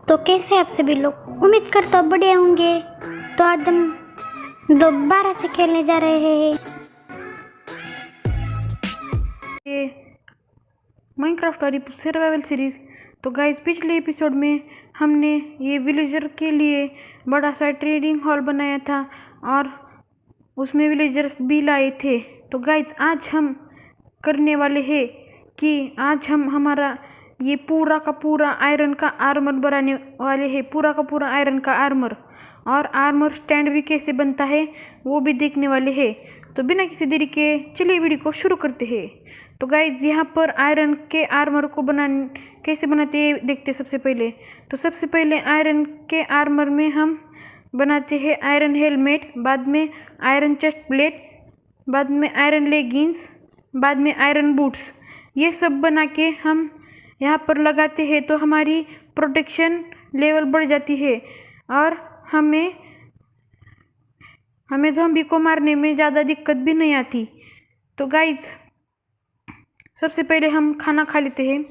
तो कैसे आप सभी लोग, उम्मीद करता हूँ बढ़िया होंगे। तो आज हम दोबारा से खेलने जा रहे हैं ये माइनक्राफ्ट वाली सर्वाइवल सीरीज़। तो गाइस, पिछले एपिसोड में हमने ये विलेजर के लिए बड़ा सा ट्रेडिंग हॉल बनाया था और उसमें विलेजर भी लाए थे। तो गाइस, आज हम करने वाले हैं कि आज हम हमारा ये पूरा का पूरा आयरन का आर्मर बनाने वाले हैं, पूरा का पूरा आयरन का आर्मर। और आर्मर स्टैंड भी कैसे बनता है वो भी देखने वाले हैं। तो बिना किसी देरी के चलिए वीडियो को शुरू करते हैं। तो गाइज, यहाँ पर आयरन के आर्मर को कैसे बनाते हैं देखते हैं। सबसे पहले आयरन के आर्मर में हम बनाते हैं आयरन हेलमेट, बाद में आयरन चेस्ट प्लेट, बाद में आयरन लेगिंग्स, बाद में आयरन बूट्स। ये सब बना के हम यहाँ पर लगाते हैं तो हमारी प्रोटेक्शन लेवल बढ़ जाती है और हमें ज़ॉम्बी को मारने में ज़्यादा दिक्कत भी नहीं आती। तो गाइज, सबसे पहले हम खाना खा लेते हैं।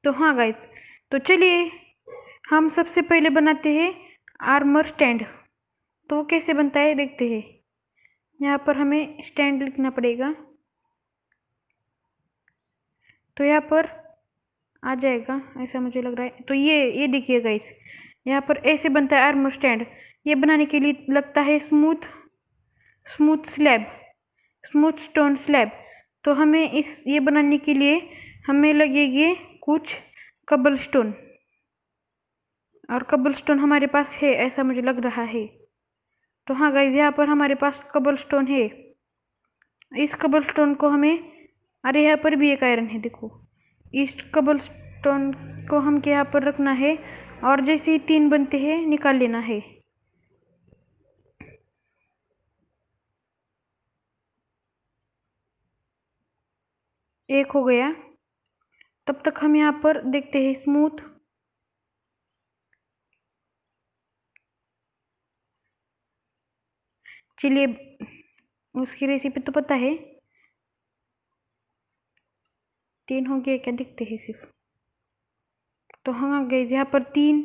तो हाँ गाइज, तो चलिए हम सबसे पहले बनाते हैं आर्मर स्टैंड। तो वो कैसे बनता है देखते हैं। यहाँ पर हमें स्टैंड लिखना पड़ेगा, तो यहाँ पर आ जाएगा ऐसा मुझे लग रहा है। तो ये देखिए गाइस, यहाँ पर ऐसे बनता है आर्मर स्टैंड। ये बनाने के लिए लगता है स्मूथ स्टोन स्लैब। तो हमें ये बनाने के लिए हमें लगेगी कुछ कबलस्टोन, और कबलस्टोन हमारे पास है ऐसा मुझे लग रहा है। तो हाँ गाइज, यहाँ पर हमारे पास कबलस्टोन है। इस कबलस्टोन को हमें, अरे यहाँ पर भी एक आयरन है देखो। इस कबलस्टोन को हम यहाँ पर रखना है और जैसे ही 3 बनते हैं निकाल लेना है। एक हो गया। तब तक हम यहाँ पर देखते हैं स्मूथ। चलिए, उसकी रेसिपी तो पता है। 3 हो गया क्या देखते हैं सिर्फ। तो हाँ गई, यहाँ पर 3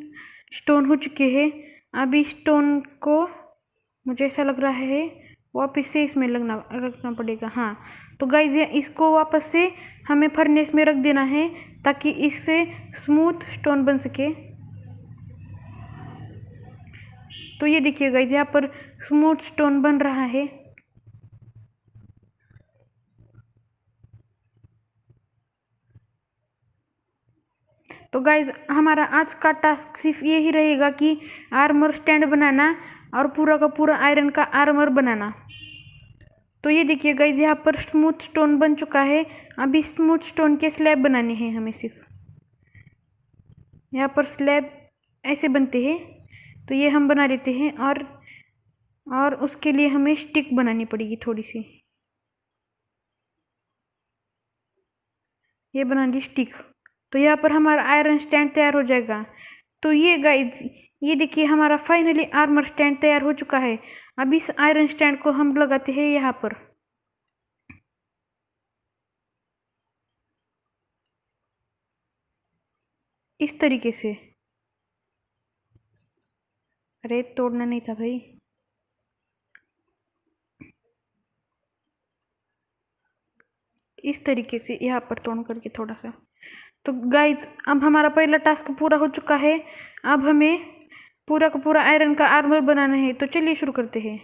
स्टोन हो चुके हैं। अभी स्टोन को मुझे ऐसा लग रहा है वापस से इसमें रखना पड़ेगा। हाँ, तो गाइज इसको वापस से हमें फर्नेस में रख देना है ताकि इससे स्मूथ स्टोन बन सके। तो ये देखिए गाइज, यहाँ पर स्मूथ स्टोन बन रहा है। तो गाइज, हमारा आज का टास्क सिर्फ यही रहेगा कि आर्मर स्टैंड बनाना और पूरा का पूरा आयरन का आर्मर बनाना। तो ये देखिए गाइज, यहाँ पर स्मूथ स्टोन बन चुका है। अभी स्मूथ स्टोन के स्लैब बनाने हैं हमें सिर्फ। यहाँ पर स्लैब ऐसे बनते हैं, तो ये हम बना लेते हैं। और उसके लिए हमें स्टिक बनानी पड़ेगी थोड़ी सी। ये बना ली स्टिक। तो यहाँ पर हमारा आयरन स्टैंड तैयार हो जाएगा। तो ये गाइज, ये देखिए हमारा फाइनली आर्मर स्टैंड तैयार हो चुका है। अब इस आयरन स्टैंड को हम लगाते हैं यहाँ पर। इस तरीके से। अरे तोड़ना नहीं था भाई। इस तरीके से यहाँ पर तोड़ करके थोड़ा सा। तो गाइज, अब हमारा पहला टास्क पूरा हो चुका है। अब हमें पूरा का पूरा आयरन का आर्मर बनाना है। तो चलिए शुरू करते हैं।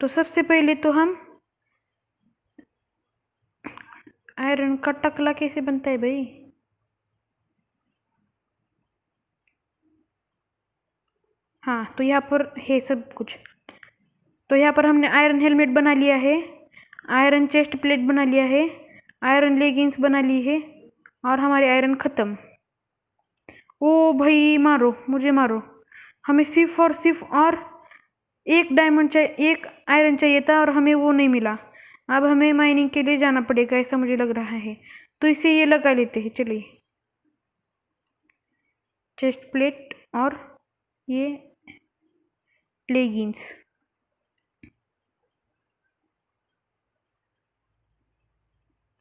तो सबसे पहले तो हम आयरन का टकला कैसे बनता है भाई। हाँ, तो यहाँ पर है सब कुछ। तो यहाँ पर हमने आयरन हेलमेट बना लिया है, आयरन चेस्ट प्लेट बना लिया है, आयरन लेगिंग्स बना ली है और हमारे आयरन ख़त्म। ओ भाई, मारो मुझे मारो। हमें सिर्फ और एक डायमंड चाहिए, एक आयरन चाहिए था और हमें वो नहीं मिला। अब हमें माइनिंग के लिए जाना पड़ेगा ऐसा मुझे लग रहा है। तो इसे ये लगा लेते हैं। चलिए, चेस्ट प्लेट और ये लेगिंग्स।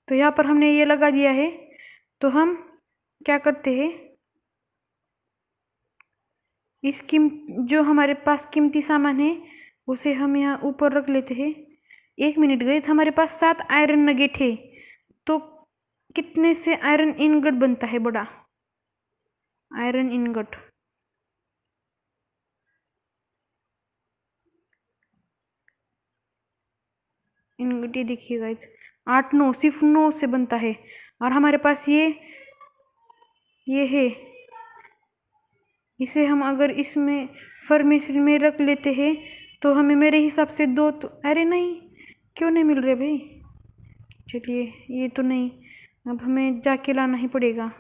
तो यहाँ पर हमने ये लगा दिया है। तो हम क्या करते हैं, इस कीम जो हमारे पास कीमती सामान है उसे हम यहाँ ऊपर रख लेते हैं। 1 मिनट गई, हमारे पास 7 आयरन नगेट है, तो कितने से आयरन इनगट बनता है बड़ा आयरन इनगट? इनगट ये देखिए गाइज, 8 9 सिर्फ 9 से बनता है। और हमारे पास ये है, इसे हम अगर इसमें फर्मेशन में रख लेते हैं तो हमें मेरे हिसाब से 2 तो, अरे नहीं, क्यों नहीं मिल रहे भाई? चलिए, ये तो नहीं, अब हमें जाके लाना ही पड़ेगा।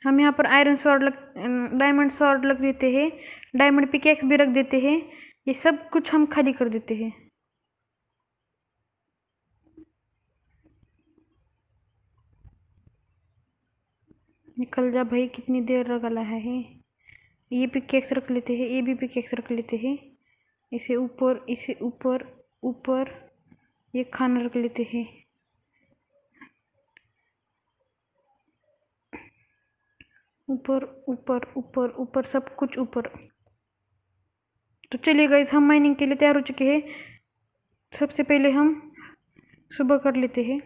हम यहाँ पर आयरन स्वॉर्ड डायमंड स्वॉर्ड रख देते हैं, डायमंड पिकेक्स भी रख देते हैं, ये सब कुछ हम खाली कर देते हैं। निकल जा भाई, कितनी देर लगा है। ये पिकेक्स रख लेते हैं, ये भी पिकेक्स रख लेते हैं, इसे ऊपर ऊपर ये खाना रख लेते हैं। ऊपर ऊपर ऊपर ऊपर सब कुछ ऊपर। तो चलिए गाइस, हम माइनिंग के लिए तैयार हो चुके हैं। सबसे पहले हम सुबह कर लेते हैं।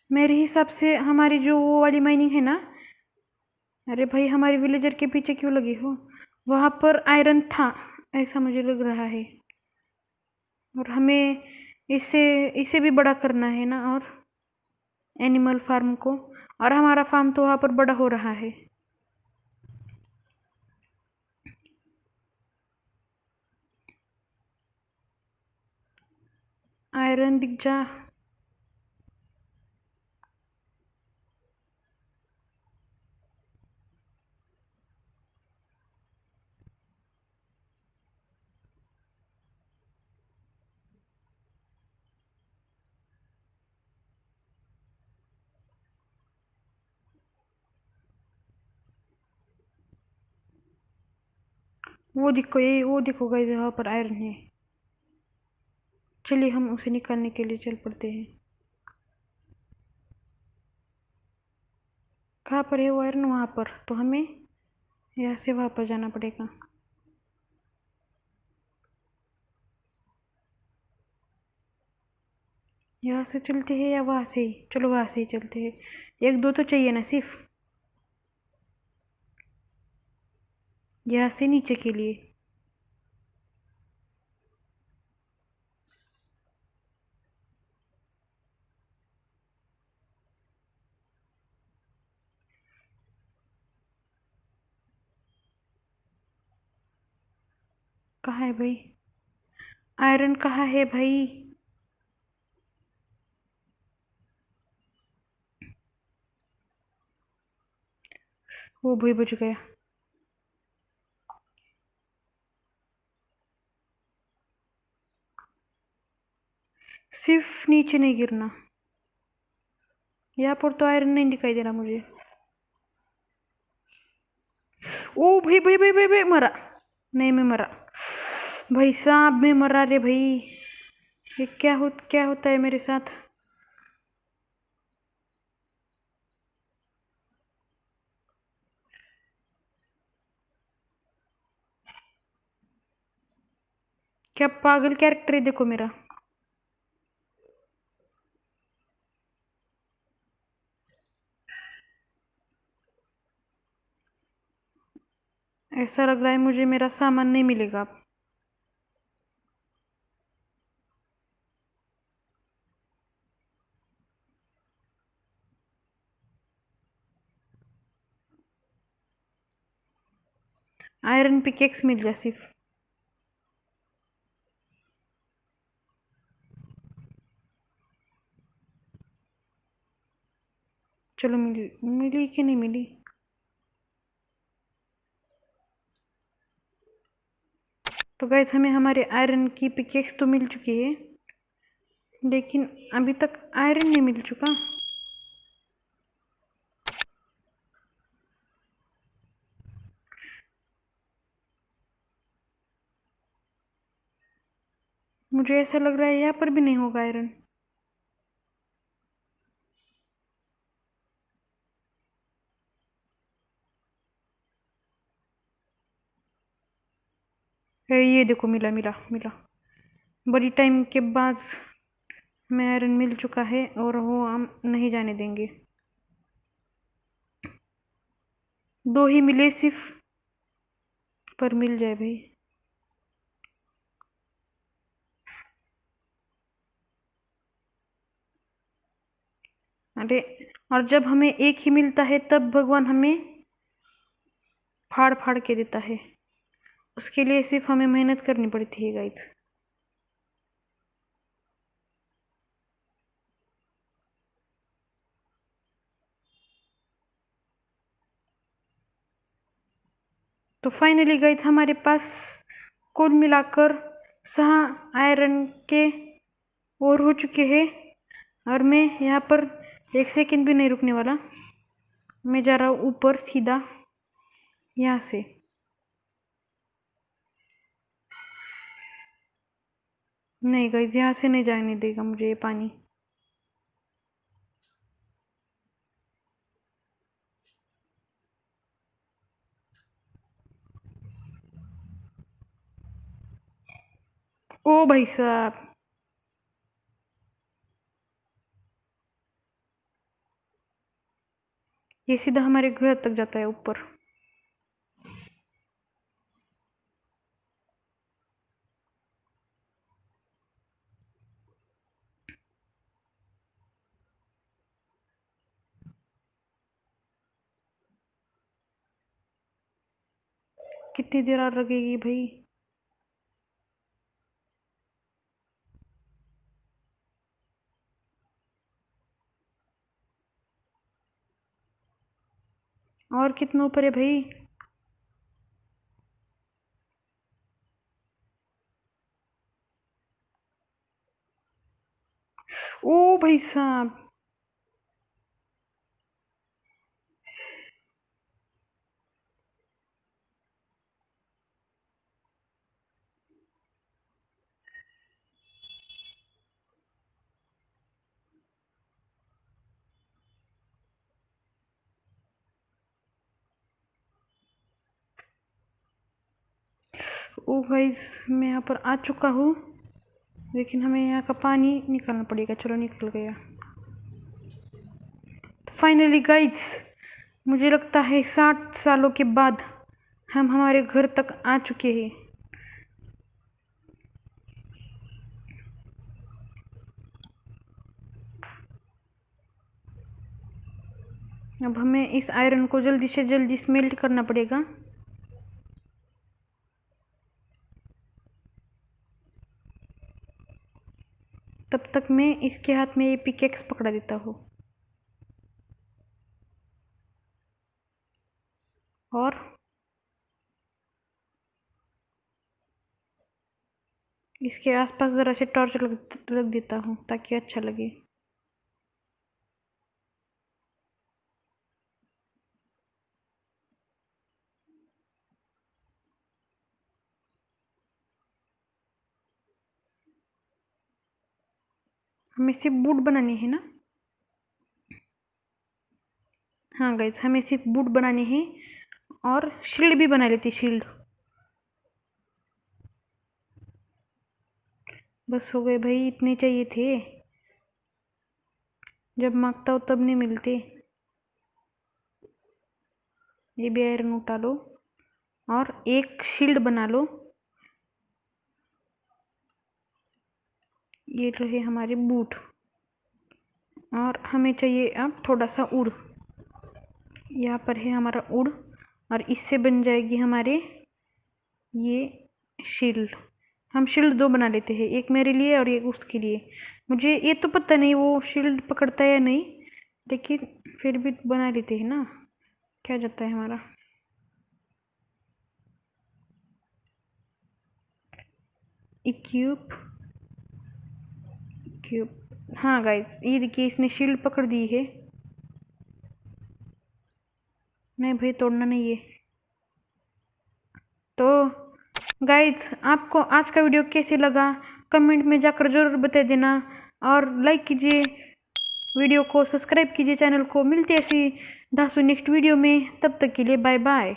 मेरे हिसाब से हमारी जो वो वाली माइनिंग है ना, अरे भाई हमारे विलेजर के पीछे क्यों लगे हो, वहाँ पर आयरन था ऐसा मुझे लग रहा है, और हमें इसे इसे भी बड़ा करना है ना, और एनिमल फार्म को, और हमारा फार्म तो वहाँ पर बड़ा हो रहा है। आयरन दिख जा। वो देखो गाइस, यहाँ पर आयरन है। चलिए हम उसे निकालने के लिए चल पड़ते हैं। कहाँ पर है वो आयरन? वहाँ पर, तो हमें यहाँ से वहाँ पर जाना पड़ेगा। यहाँ से चलते हैं या वहाँ से ही? चलो वहाँ से ही चलते हैं, 1 2 तो चाहिए ना सिर्फ, यहाँ से नीचे के लिए। कहाँ है भाई आयरन? कहाँ है भाई? वो भाई बच गया। सिर्फ नीचे नहीं गिरना, यहाँ पर तो आयरन नहीं दिखाई दे रहा मुझे। ओ भाई भाई भाई भाई भाई, मरा नहीं, मैं मरा भाई साहब, मैं मरा रे भाई। ये क्या होता है मेरे साथ? क्या पागल कैरेक्टर है, देखो मेरा। ऐसा लग रहा है मुझे मेरा सामान नहीं मिलेगा अब। आयरन पिकेक्स मिल गया सिर्फ। चलो, मिली कि नहीं मिली? तो गाइस, हमें हमारे आयरन की पिकेक्स तो मिल चुकी है, लेकिन अभी तक आयरन नहीं मिल चुका। मुझे ऐसा लग रहा है यहाँ पर भी नहीं होगा आयरन। ये देखो, मिला मिला मिला। बड़ी टाइम के बाद हमें आयरन मिल चुका है और वो हम नहीं जाने देंगे। 2 ही मिले सिर्फ, पर मिल जाए भाई। अरे, और जब हमें एक ही मिलता है तब भगवान हमें फाड़ फाड़ के देता है। उसके लिए सिर्फ हमें मेहनत करनी पड़ती है गाइज। तो फाइनली गाइज हमारे पास कुल मिलाकर 6 आयरन के और हो चुके हैं। और मैं यहाँ पर 1 सेकंड भी नहीं रुकने वाला। मैं जा रहा हूँ ऊपर सीधा यहाँ से। नहीं गाइज, यहाँ से नहीं जाने देगा मुझे ये पानी। ओ भाई साहब, ये सीधा हमारे घर तक जाता है ऊपर। कितनी देर और लगेगी भाई? और कितना ऊपर है भाई? ओ भाई साहब, ओ गाइस, मैं यहाँ पर आ चुका हूँ, लेकिन हमें यहाँ का पानी निकालना पड़ेगा। चलो, निकल गया। फाइनली गाइस, मुझे लगता है 60 सालों के बाद हम हमारे घर तक आ चुके हैं। अब हमें इस आयरन को जल्दी से जल्दी स्मेल्ट करना पड़ेगा। तब तक मैं इसके हाथ में ये पिकेक्स पकड़ा देता हूँ। और इसके आसपास ज़रा से टॉर्च रख देता हूँ ताकि अच्छा लगे। हमें सिर्फ बूट बनाने हैं ना? हाँ गाइज, हमें सिर्फ बूट बनाने हैं। और शील्ड भी बना लेती, शील्ड। बस हो गए भाई, इतने चाहिए थे। जब मांगता हो तब नहीं मिलते। ये भी आयरन उठा लो और एक शील्ड बना लो। ये रहे हमारे बूट। और हमें चाहिए अब थोड़ा सा उड़। यहाँ पर है हमारा उड़, और इससे बन जाएगी हमारे ये शील्ड। हम शील्ड 2 बना लेते हैं, एक मेरे लिए और एक उसके लिए। मुझे ये तो पता नहीं वो शील्ड पकड़ता है या नहीं, लेकिन फिर भी बना लेते हैं ना, क्या जाता है हमारा। इक्यूब क्यूब। हाँ गाइस, ये देखिए, इसने शील्ड पकड़ दी है। नहीं भाई, तोड़ना नहीं है। तो गाइस, आपको आज का वीडियो कैसे लगा कमेंट में जाकर ज़रूर बता देना, और लाइक कीजिए, वीडियो को सब्सक्राइब कीजिए, चैनल को। मिलते ऐसी धांसू नेक्स्ट वीडियो में। तब तक के लिए बाय बाय।